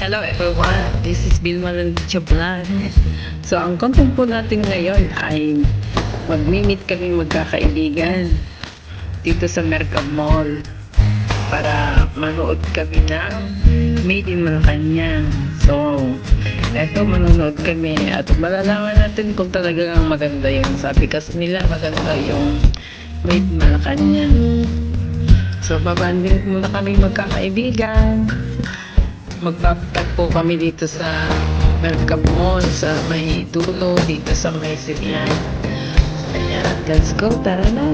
Hello everyone, this is Vilma Landicha Vlog. So ang content po natin ngayon ay mag-meet kami magkakaibigan dito sa Mercab Mall para manood kami ng Made in Malacanang. So eto, manonood kami at malalaman natin kung talagang maganda yun. Sabi kasi nila maganda yung Made in Malacanang. So babanding muna kami magkakaibigan. Magpapatag po kami dito sa Mercab Mall sa may dulo, dito sa may Sirian. Ayan, let's go, tara na.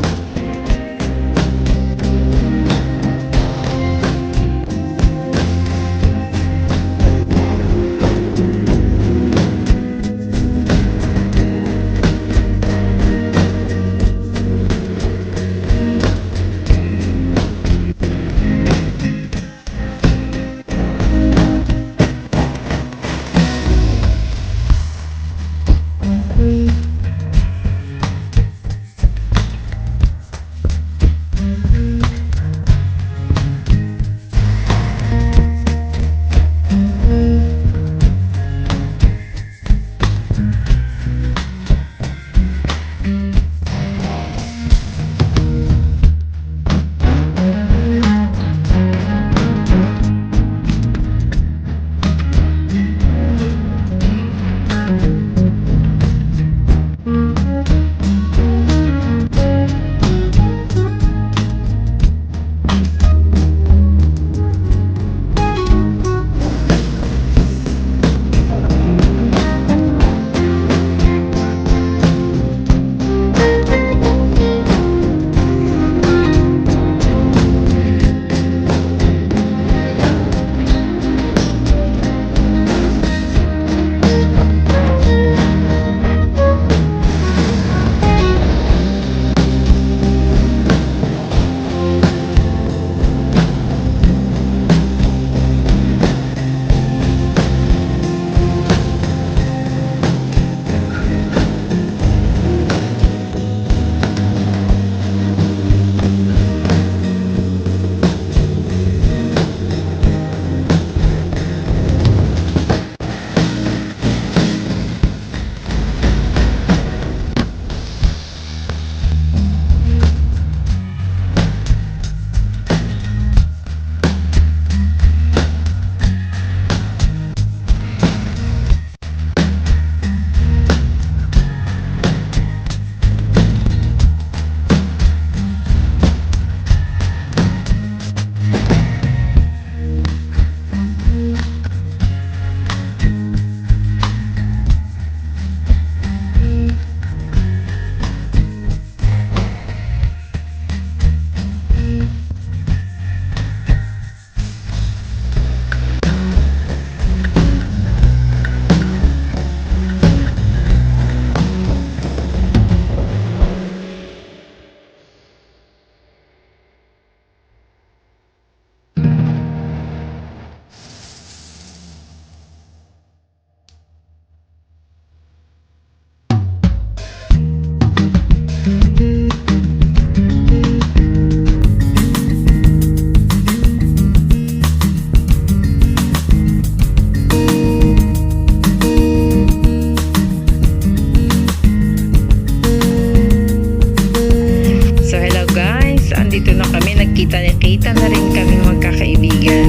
Kita na rin kami magkakaibigan.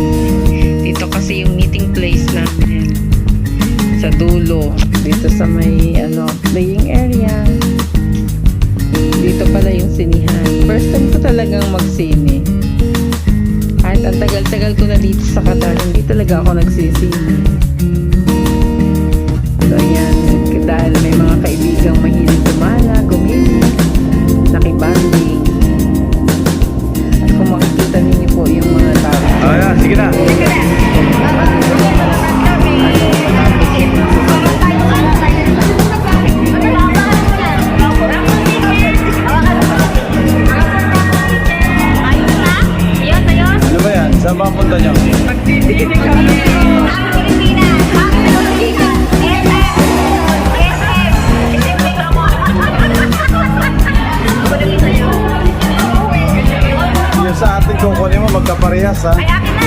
Dito kasi yung meeting place namin. Sa dulo. Dito sa may playing area. Dito pala yung sinihan. First time ko talagang magsini. Kahit ang tagal-tagal ko na dito sa Qatar, hindi talaga ako nagsisini. So ayan, dahil may mga kaibigang mahilig gumala, gumili, nakibanding. Kung makikita ninyo po yung mga tao. Ayan, sige na. Ano ba yan? Saan ba ang punta nyo? Magtitigil kami. Yung sa ating kukunin mo magkaparehas ha. Ay, akin na!